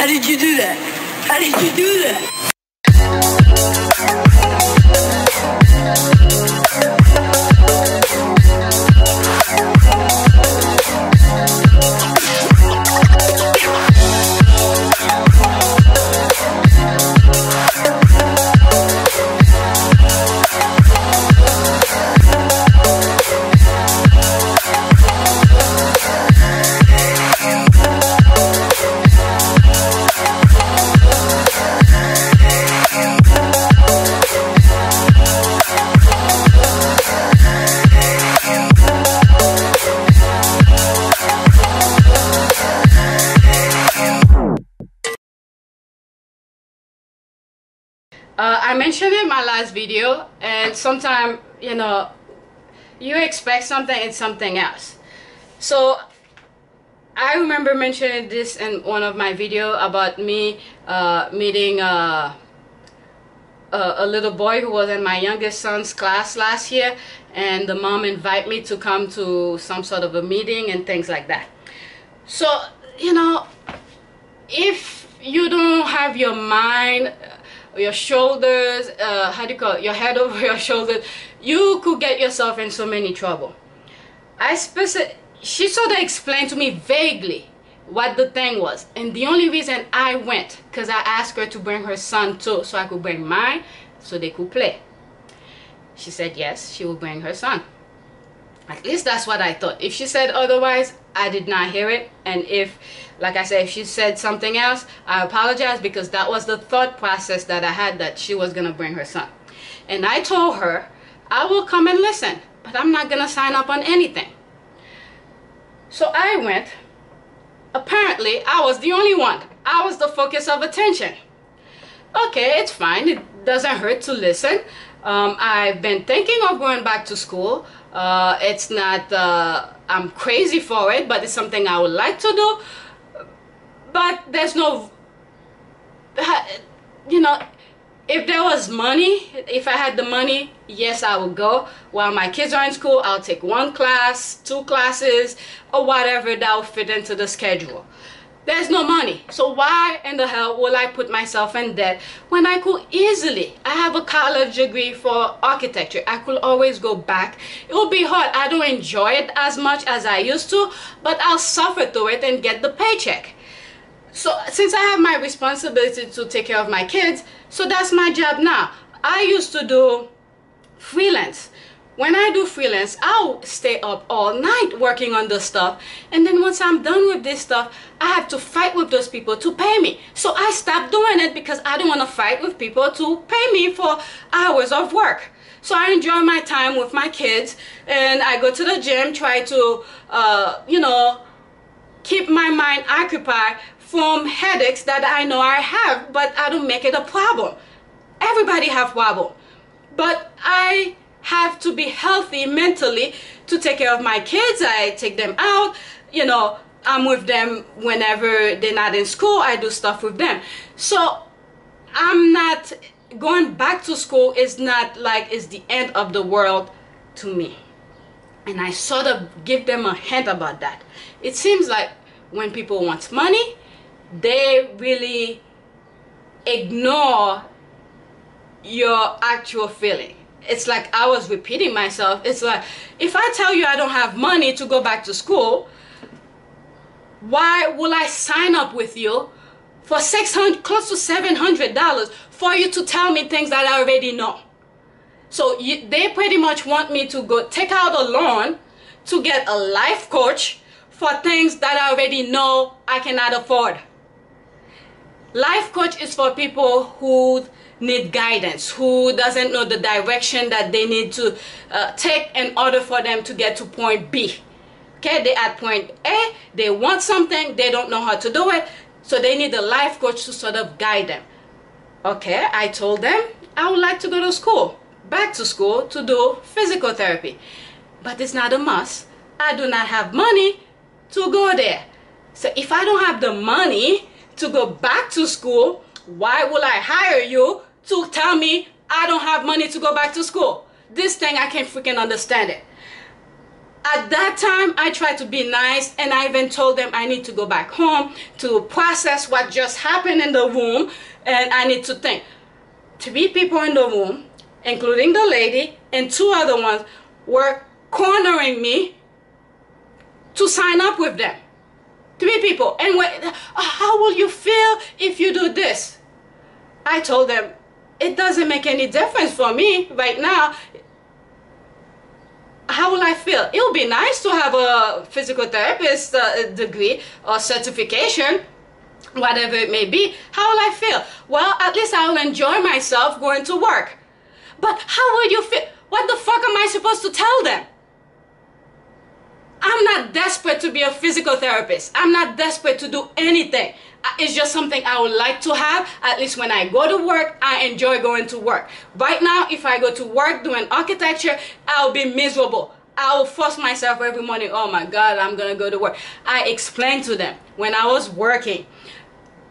How did you do that? How did you do that? I mentioned in my last video, and sometimes, you know, you expect something and something else. So I remember mentioning this in one of my videos about me meeting a little boy who was in my youngest son's class last year, and the mom invited me to come to some sort of a meeting and things like that. So, you know, if you don't have your mind, your shoulders, how do you call it, your head over your shoulders, you could get yourself in so many trouble. She sort of explained to me vaguely what the thing was, and the only reason I went, because I asked her to bring her son too, so I could bring mine so they could play. She said yes, she will bring her son. At least that's what I thought. If she said otherwise, I did not hear it. And if, like I said, if she said something else, I apologize, because that was the thought process that I had, that she was going to bring her son. And I told her, I will come and listen, but I'm not going to sign up on anything. So I went. Apparently, I was the only one. I was the focus of attention. Okay, it's fine. It doesn't hurt to listen. I've been thinking of going back to school. It's not, I'm crazy for it, but it's something I would like to do. But there's no, you know, if there was money, if I had the money, yes, I would go. While my kids are in school, I'll take 1 class, 2 classes, or whatever that will fit into the schedule. There's no money. So why in the hell will I put myself in debt when I could easily? I have a college degree for architecture. I could always go back. It will be hard. I don't enjoy it as much as I used to, but I'll suffer through it and get the paycheck. So since I have my responsibility to take care of my kids, so that's my job now. I used to do freelance. When I do freelance, I'll stay up all night working on the stuff, and then once I'm done with this stuff, I have to fight with those people to pay me. So I stopped doing it because I don't want to fight with people to pay me for hours of work. So I enjoy my time with my kids, and I go to the gym, try to, you know, keep my mind occupied from headaches that I know I have, but I don't make it a problem. Everybody have problem, but I have to be healthy mentally to take care of my kids. I take them out, you know, I'm with them whenever they're not in school. I do stuff with them. So I'm not going back to school is not like it's the end of the world to me. And I sort of give them a hint about that. It seems like when people want money, they really ignore your actual feeling. It's like I was repeating myself. It's like, if I tell you I don't have money to go back to school, why will I sign up with you for $600, close to $700 for you to tell me things that I already know? So they pretty much want me to go take out a loan to get a life coach for things that I already know I cannot afford. Life coach is for people who need guidance, who doesn't know the direction that they need to take in order for them to get to point B. Okay, they're at point A, they want something, they don't know how to do it, so they need a life coach to sort of guide them. Okay, I told them I would like to go to school, back to school, to do physical therapy, but it's not a must. I do not have money to go there. So if I don't have the money to go back to school, why will I hire you to tell me I don't have money to go back to school? This thing, I can't freaking understand it. At that time, I tried to be nice, and I even told them I need to go back home to process what just happened in the room, and I need to think. 3 people in the room, including the lady, and 2 other ones were cornering me to sign up with them. 3 people. And how will you feel if you do this? I told them, it doesn't make any difference for me right now. How will I feel? It would be nice to have a physical therapist degree or certification, whatever it may be. How will I feel? Well, at least I will enjoy myself going to work. But how will you feel? What the fuck am I supposed to tell them? I'm not desperate to be a physical therapist. I'm not desperate to do anything. It's just something I would like to have. At least when I go to work, I enjoy going to work. Right now, if I go to work doing architecture, I'll be miserable. I'll force myself every morning, oh my God, I'm gonna go to work. I explained to them when I was working,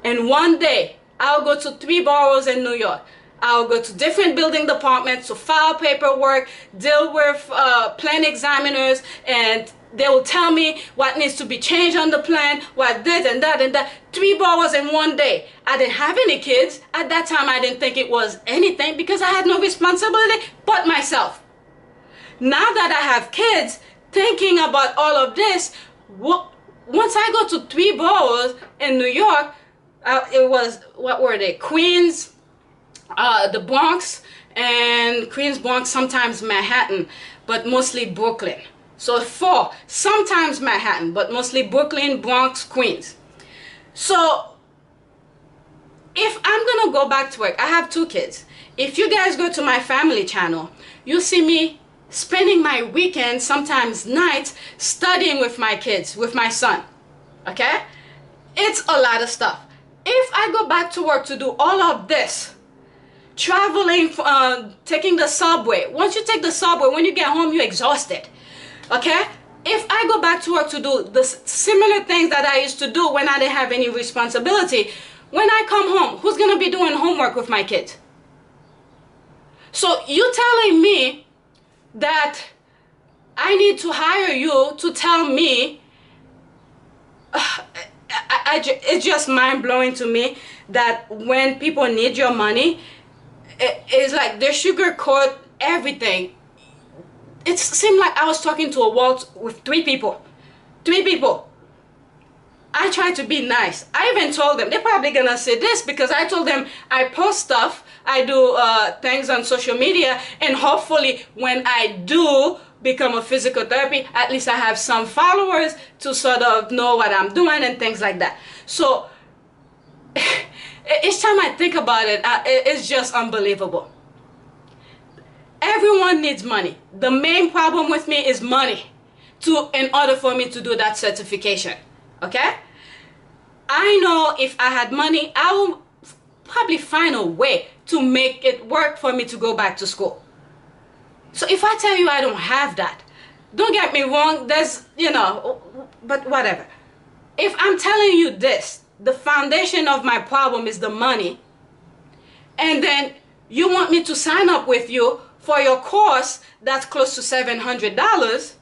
and one day, I'll go to 3 boroughs in New York. I'll go to different building departments to file paperwork, deal with plan examiners, and they will tell me what needs to be changed on the plan, what this and that and that. 3 boroughs in one day. I didn't have any kids. At that time, I didn't think it was anything because I had no responsibility but myself. Now that I have kids, thinking about all of this, once I go to 3 boroughs in New York, it was, what were they? Queens, the Bronx, and Queens, Bronx, sometimes Manhattan, but mostly Brooklyn. So 4, sometimes Manhattan, but mostly Brooklyn, Bronx, Queens. So if I'm gonna go back to work, I have 2 kids. If you guys go to my family channel, you see me spending my weekends, sometimes nights, studying with my kids, with my son. Okay? It's a lot of stuff. If I go back to work to do all of this, traveling, taking the subway. Once you take the subway, when you get home, you're exhausted. Okay? If I go back to work to do the similar things that I used to do when I didn't have any responsibility, when I come home, who's going to be doing homework with my kids? So you telling me that I need to hire you to tell me, it's just mind-blowing to me that when people need your money, it's like they sugarcoat everything. It seemed like I was talking to a wall with 3 people. 3 people. I tried to be nice. I even told them, they're probably gonna say this because I told them I post stuff, I do things on social media, and hopefully when I do become a physical therapy, at least I have some followers to sort of know what I'm doing and things like that. So each time I think about it, it's just unbelievable. Everyone needs money. The main problem with me is money in order for me to do that certification. Okay? I know if I had money, I will probably find a way to make it work for me to go back to school. So if I tell you I don't have that, don't get me wrong, there's, but whatever. If I'm telling you this, the foundation of my problem is the money, and then you want me to sign up with you for your course that's close to $700,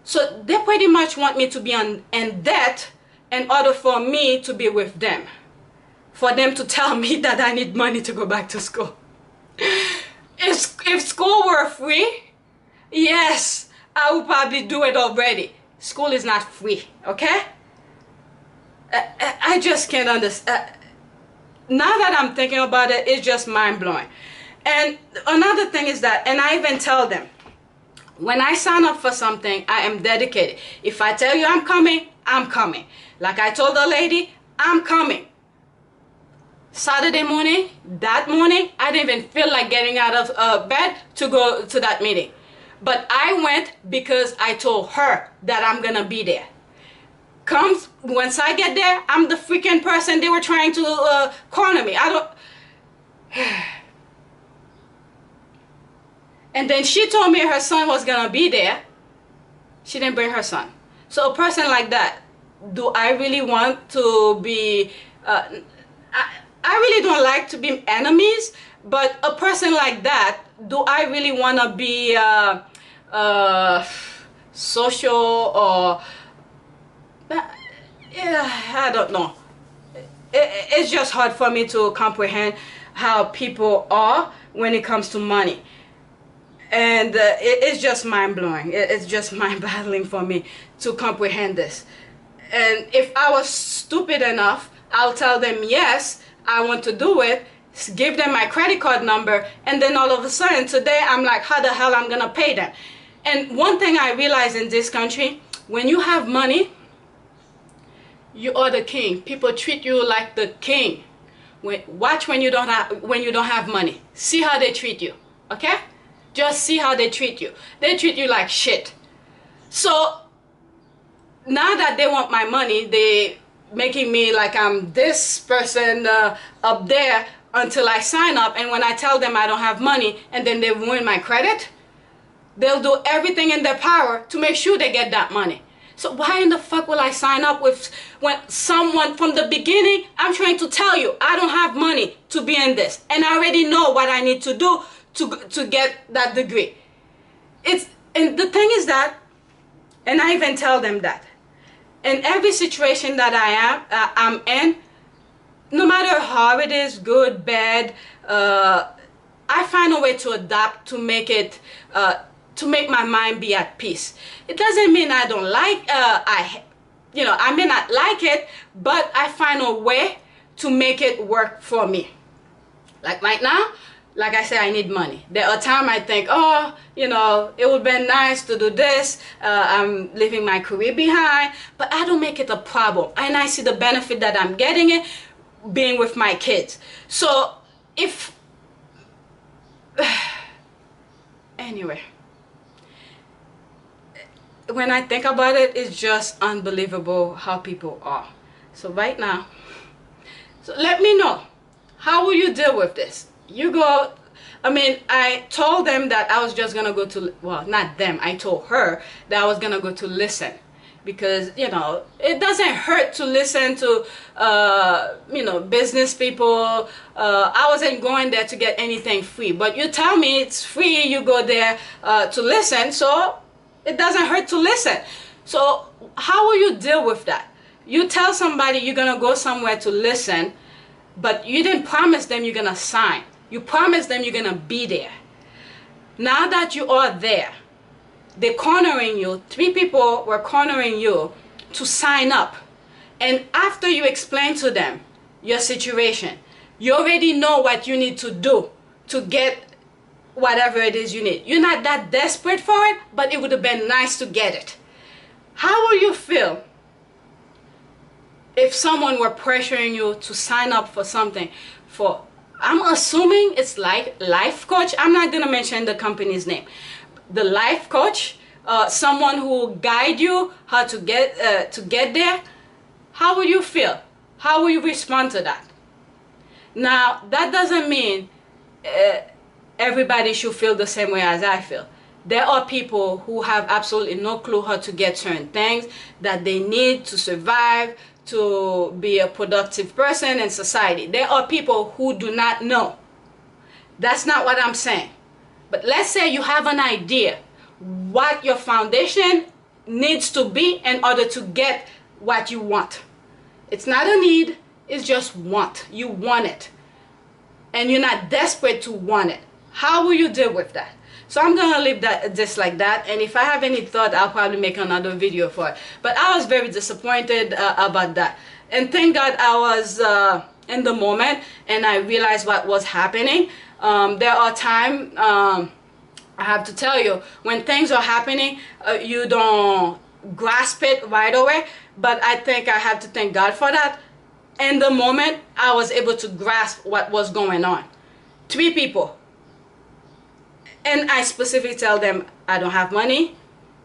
so they pretty much want me to be in debt in order for me to be with them, for them to tell me that I need money to go back to school. If school were free, yes, I would probably do it already. School is not free, okay? I just can't understand. Now that I'm thinking about it, it's just mind-blowing. And another thing is that, and I even tell them, when I sign up for something, I am dedicated. If I tell you I'm coming, I'm coming. Like I told the lady, I'm coming. Saturday morning, that morning, I didn't even feel like getting out of bed to go to that meeting. But I went because I told her that I'm gonna be there. Once I get there, I'm the freaking person they were trying to corner me. And then she told me her son was gonna be there. She didn't bring her son. So a person like that, do I really want to be, I really don't like to be enemies, but a person like that, do I really want to be social or yeah, I don't know. It's just hard for me to comprehend how people are when it comes to money. And it's just mind-blowing. It's just mind-boggling for me to comprehend this. And if I was stupid enough, I'll tell them, yes, I want to do it, give them my credit card number, and then all of a sudden today I'm like, how the hell I'm gonna pay them? And one thing I realize in this country, when you have money, you are the king. People treat you like the king. Watch when you don't have money. See how they treat you, okay? Just see how they treat you. They treat you like shit. So now that they want my money, they making me like I'm this person up there until I sign up. And when I tell them I don't have money and then they ruin my credit, they'll do everything in their power to make sure they get that money. So why in the fuck will I sign up with when someone from the beginning, I'm trying to tell you, I don't have money to be in this. And I already know what I need to do to get that degree. And the thing is that, and I even tell them that, in every situation that I'm in, no matter how it is, good, bad, I find a way to adapt to make it, to make my mind be at peace. It doesn't mean I don't like, I may not like it, but I find a way to make it work for me. Like right now, like I said, I need money. There are times I think, oh, it would be nice to do this. I'm leaving my career behind, but I don't make it a problem. And I see the benefit that I'm getting it being with my kids. So if, anyway, when I think about it, it's just unbelievable how people are. So right now, so let me know, how will you deal with this? You go, I told them that I was just gonna go to, well, not them, I told her that I was gonna go to listen, because it doesn't hurt to listen to business people. I wasn't going there to get anything free, but you tell me it's free, you go there to listen, so it doesn't hurt to listen. So how will you deal with that? You tell somebody you're gonna go somewhere to listen, but you didn't promise them you're gonna sign. You promised them you're gonna be there. Now that you are there, they're cornering you. 3 people were cornering you to sign up. And after you explain to them your situation, you already know what you need to do to get whatever it is you need. You're not that desperate for it, but it would have been nice to get it. How will you feel if someone were pressuring you to sign up for something for, I'm assuming it's like life coach. I'm not gonna mention the company's name. The life coach, someone who guide you how to get there. How will you feel? How will you respond to that? Now that doesn't mean everybody should feel the same way as I feel. There are people who have absolutely no clue how to get certain things that they need to survive, to be a productive person in society. There are people who do not know. That's not what I'm saying. But let's say you have an idea what your foundation needs to be in order to get what you want. It's not a need, it's just want. You want it. And you're not desperate to want it. How will you deal with that? So I'm gonna leave that just like that, and if I have any thought, I'll probably make another video for it. But I was very disappointed about that, and thank God I was in the moment and I realized what was happening. There are times, I have to tell you, when things are happening, you don't grasp it right away, but I think I have to thank God for that. In the moment, I was able to grasp what was going on. 3 people. And I specifically tell them I don't have money.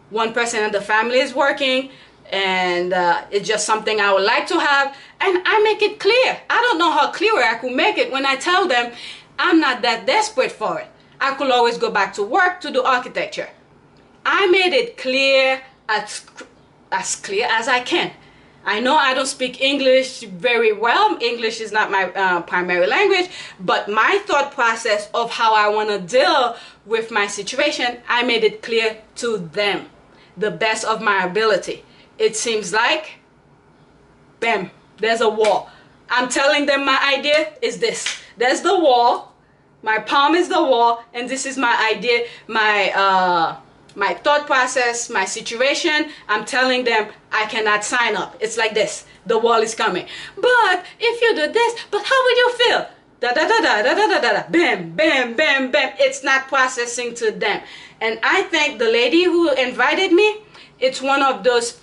1 person in the family is working, and it's just something I would like to have. And I make it clear. I don't know how clearer I could make it when I tell them I'm not that desperate for it. I could always go back to work to do architecture. I made it clear, as clear as I can. I know I don't speak English very well. English is not my primary language, but my thought process of how I want to deal with my situation, I made it clear to them, the best of my ability. It seems like, bam, there's a wall. I'm telling them my idea is this. There's the wall. My palm is the wall, and this is my idea, my thought process, my situation. I'm telling them I cannot sign up. It's like this. The wall is coming. But if you do this, but how would you feel? Da da da da da da da da. Bam, bam, bam, bam. It's not processing to them. And I think the lady who invited me, it's one of those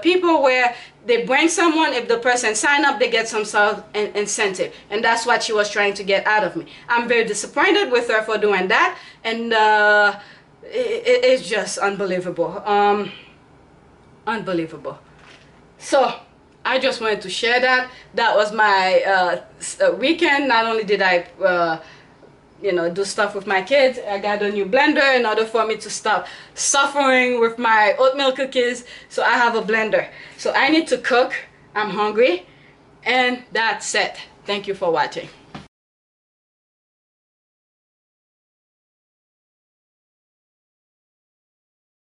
people where they bring someone, if the person sign up, they get some sort of incentive. And that's what she was trying to get out of me. I'm very disappointed with her for doing that. And it's just unbelievable. Unbelievable. So I just wanted to share that. That was my weekend. Not only did I do stuff with my kids, I got a new blender in order for me to stop suffering with my oatmeal cookies. So I have a blender. So I need to cook. I'm hungry. And that's it. Thank you for watching.